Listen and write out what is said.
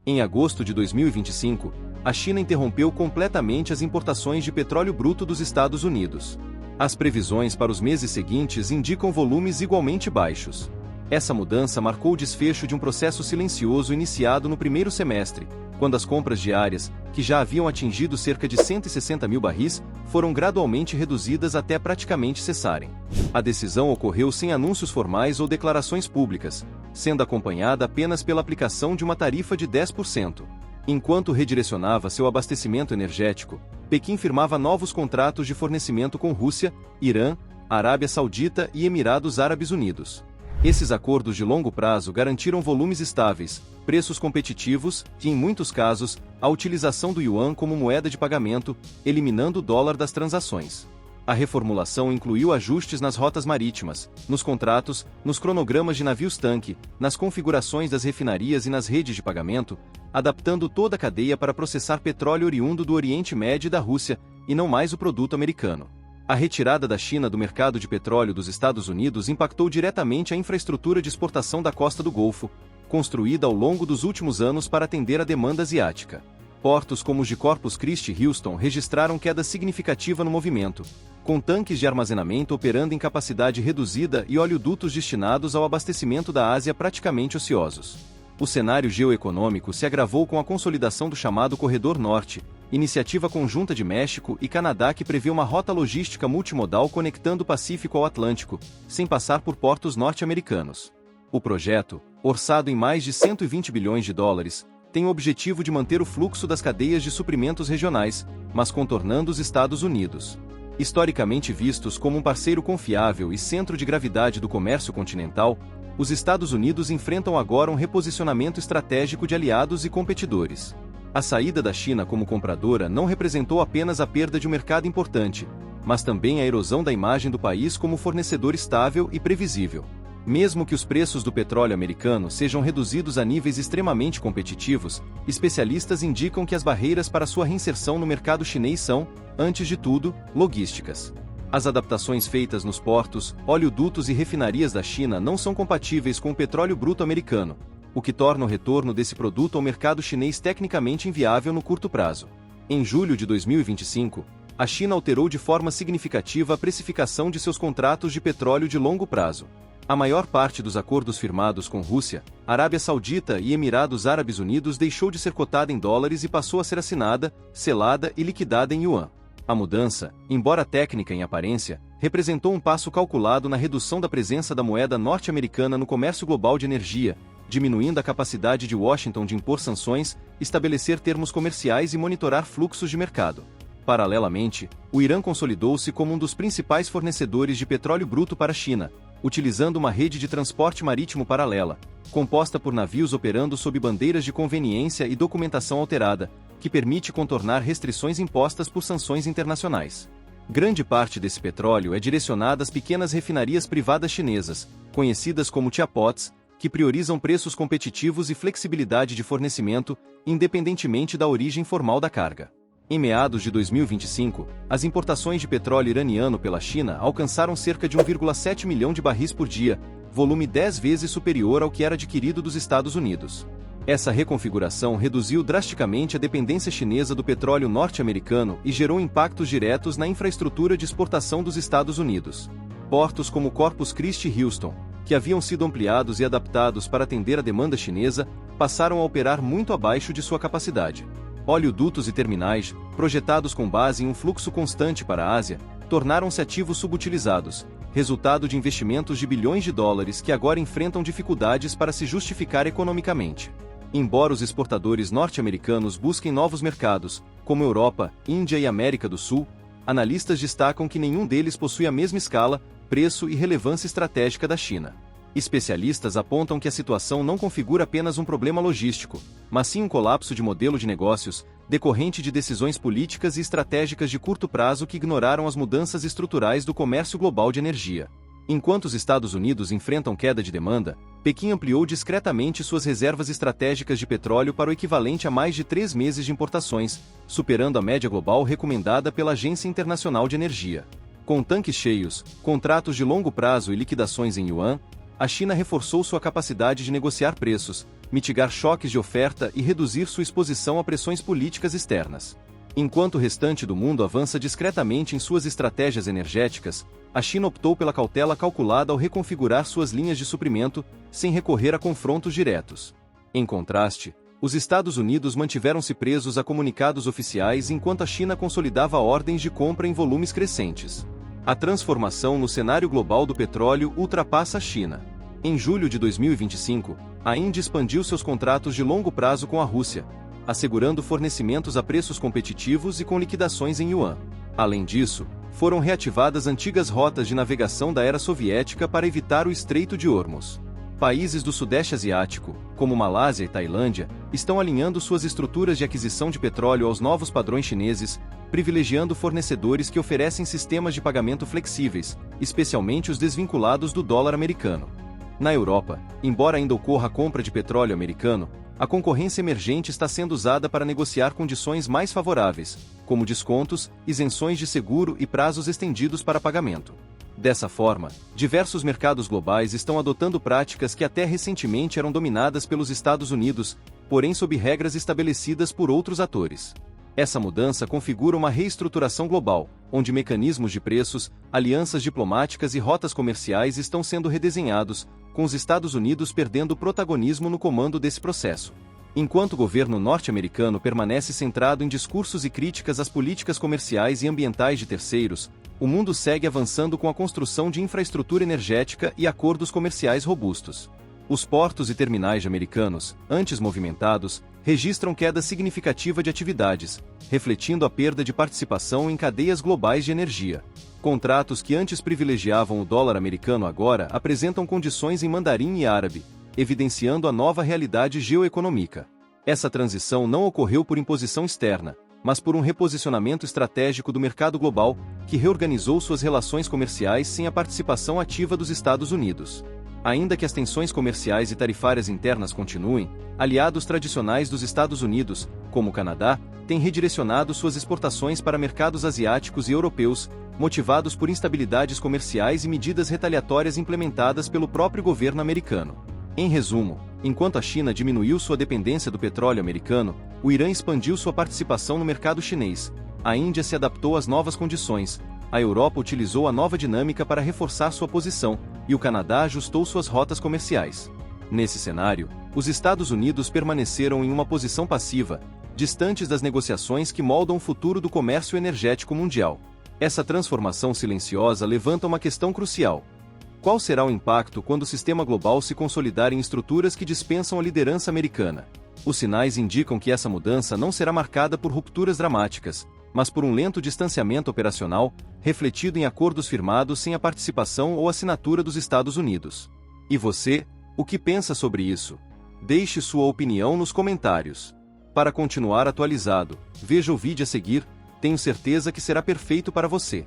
Em agosto de 2025, a China interrompeu completamente as importações de petróleo bruto dos Estados Unidos. As previsões para os meses seguintes indicam volumes igualmente baixos. Essa mudança marcou o desfecho de um processo silencioso iniciado no primeiro semestre, quando as compras diárias, que já haviam atingido cerca de 160 mil barris, foram gradualmente reduzidas até praticamente cessarem. A decisão ocorreu sem anúncios formais ou declarações públicas, sendo acompanhada apenas pela aplicação de uma tarifa de 10%. Enquanto redirecionava seu abastecimento energético, Pequim firmava novos contratos de fornecimento com Rússia, Irã, Arábia Saudita e Emirados Árabes Unidos. Esses acordos de longo prazo garantiram volumes estáveis, preços competitivos e, em muitos casos, a utilização do yuan como moeda de pagamento, eliminando o dólar das transações. A reformulação incluiu ajustes nas rotas marítimas, nos contratos, nos cronogramas de navios-tanque, nas configurações das refinarias e nas redes de pagamento, adaptando toda a cadeia para processar petróleo oriundo do Oriente Médio e da Rússia, e não mais o produto americano. A retirada da China do mercado de petróleo dos Estados Unidos impactou diretamente a infraestrutura de exportação da costa do Golfo, construída ao longo dos últimos anos para atender a demanda asiática. Portos como os de Corpus Christi e Houston registraram queda significativa no movimento, com tanques de armazenamento operando em capacidade reduzida e oleodutos destinados ao abastecimento da Ásia praticamente ociosos. O cenário geoeconômico se agravou com a consolidação do chamado Corredor Norte, iniciativa conjunta de México e Canadá que prevê uma rota logística multimodal conectando o Pacífico ao Atlântico, sem passar por portos norte-americanos. O projeto, orçado em mais de 120 bilhões de dólares, tem o objetivo de manter o fluxo das cadeias de suprimentos regionais, mas contornando os Estados Unidos. Historicamente vistos como um parceiro confiável e centro de gravidade do comércio continental, os Estados Unidos enfrentam agora um reposicionamento estratégico de aliados e competidores. A saída da China como compradora não representou apenas a perda de um mercado importante, mas também a erosão da imagem do país como fornecedor estável e previsível. Mesmo que os preços do petróleo americano sejam reduzidos a níveis extremamente competitivos, especialistas indicam que as barreiras para sua reinserção no mercado chinês são, antes de tudo, logísticas. As adaptações feitas nos portos, oleodutos e refinarias da China não são compatíveis com o petróleo bruto americano, o que torna o retorno desse produto ao mercado chinês tecnicamente inviável no curto prazo. Em julho de 2025, a China alterou de forma significativa a precificação de seus contratos de petróleo de longo prazo. A maior parte dos acordos firmados com Rússia, Arábia Saudita e Emirados Árabes Unidos deixou de ser cotada em dólares e passou a ser assinada, selada e liquidada em yuan. A mudança, embora técnica em aparência, representou um passo calculado na redução da presença da moeda norte-americana no comércio global de energia, diminuindo a capacidade de Washington de impor sanções, estabelecer termos comerciais e monitorar fluxos de mercado. Paralelamente, o Irã consolidou-se como um dos principais fornecedores de petróleo bruto para a China, utilizando uma rede de transporte marítimo paralela, composta por navios operando sob bandeiras de conveniência e documentação alterada, que permite contornar restrições impostas por sanções internacionais. Grande parte desse petróleo é direcionada às pequenas refinarias privadas chinesas, conhecidas como teapots, que priorizam preços competitivos e flexibilidade de fornecimento, independentemente da origem formal da carga. Em meados de 2025, as importações de petróleo iraniano pela China alcançaram cerca de 1,7 milhão de barris por dia, volume 10 vezes superior ao que era adquirido dos Estados Unidos. Essa reconfiguração reduziu drasticamente a dependência chinesa do petróleo norte-americano e gerou impactos diretos na infraestrutura de exportação dos Estados Unidos. Portos como Corpus Christi e Houston, que haviam sido ampliados e adaptados para atender a demanda chinesa, passaram a operar muito abaixo de sua capacidade. Oleodutos e terminais, projetados com base em um fluxo constante para a Ásia, tornaram-se ativos subutilizados, resultado de investimentos de bilhões de dólares que agora enfrentam dificuldades para se justificar economicamente. Embora os exportadores norte-americanos busquem novos mercados, como Europa, Índia e América do Sul, analistas destacam que nenhum deles possui a mesma escala, preço e relevância estratégica da China. Especialistas apontam que a situação não configura apenas um problema logístico, mas sim um colapso de modelo de negócios, decorrente de decisões políticas e estratégicas de curto prazo que ignoraram as mudanças estruturais do comércio global de energia. Enquanto os Estados Unidos enfrentam queda de demanda, Pequim ampliou discretamente suas reservas estratégicas de petróleo para o equivalente a mais de 3 meses de importações, superando a média global recomendada pela Agência Internacional de Energia. Com tanques cheios, contratos de longo prazo e liquidações em yuan, a China reforçou sua capacidade de negociar preços, mitigar choques de oferta e reduzir sua exposição a pressões políticas externas. Enquanto o restante do mundo avança discretamente em suas estratégias energéticas, a China optou pela cautela calculada ao reconfigurar suas linhas de suprimento, sem recorrer a confrontos diretos. Em contraste, os Estados Unidos mantiveram-se presos a comunicados oficiais enquanto a China consolidava ordens de compra em volumes crescentes. A transformação no cenário global do petróleo ultrapassa a China. Em julho de 2025, a Índia expandiu seus contratos de longo prazo com a Rússia, assegurando fornecimentos a preços competitivos e com liquidações em yuan. Além disso, foram reativadas antigas rotas de navegação da era soviética para evitar o Estreito de Hormuz. Países do Sudeste Asiático, como Malásia e Tailândia, estão alinhando suas estruturas de aquisição de petróleo aos novos padrões chineses, privilegiando fornecedores que oferecem sistemas de pagamento flexíveis, especialmente os desvinculados do dólar americano. Na Europa, embora ainda ocorra a compra de petróleo americano, a concorrência emergente está sendo usada para negociar condições mais favoráveis, como descontos, isenções de seguro e prazos estendidos para pagamento. Dessa forma, diversos mercados globais estão adotando práticas que até recentemente eram dominadas pelos Estados Unidos, porém sob regras estabelecidas por outros atores. Essa mudança configura uma reestruturação global, onde mecanismos de preços, alianças diplomáticas e rotas comerciais estão sendo redesenhados, com os Estados Unidos perdendo protagonismo no comando desse processo. Enquanto o governo norte-americano permanece centrado em discursos e críticas às políticas comerciais e ambientais de terceiros, o mundo segue avançando com a construção de infraestrutura energética e acordos comerciais robustos. Os portos e terminais americanos, antes movimentados, registram queda significativa de atividades, refletindo a perda de participação em cadeias globais de energia. Contratos que antes privilegiavam o dólar americano agora apresentam condições em mandarim e árabe, evidenciando a nova realidade geoeconômica. Essa transição não ocorreu por imposição externa, mas por um reposicionamento estratégico do mercado global, que reorganizou suas relações comerciais sem a participação ativa dos Estados Unidos. Ainda que as tensões comerciais e tarifárias internas continuem, aliados tradicionais dos Estados Unidos, como o Canadá, têm redirecionado suas exportações para mercados asiáticos e europeus, motivados por instabilidades comerciais e medidas retaliatórias implementadas pelo próprio governo americano. Em resumo, enquanto a China diminuiu sua dependência do petróleo americano, o Irã expandiu sua participação no mercado chinês, a Índia se adaptou às novas condições, a Europa utilizou a nova dinâmica para reforçar sua posição, e o Canadá ajustou suas rotas comerciais. Nesse cenário, os Estados Unidos permaneceram em uma posição passiva, distantes das negociações que moldam o futuro do comércio energético mundial. Essa transformação silenciosa levanta uma questão crucial. Qual será o impacto quando o sistema global se consolidar em estruturas que dispensam a liderança americana? Os sinais indicam que essa mudança não será marcada por rupturas dramáticas, mas por um lento distanciamento operacional, refletido em acordos firmados sem a participação ou assinatura dos Estados Unidos. E você, o que pensa sobre isso? Deixe sua opinião nos comentários. Para continuar atualizado, veja o vídeo a seguir, tenho certeza que será perfeito para você.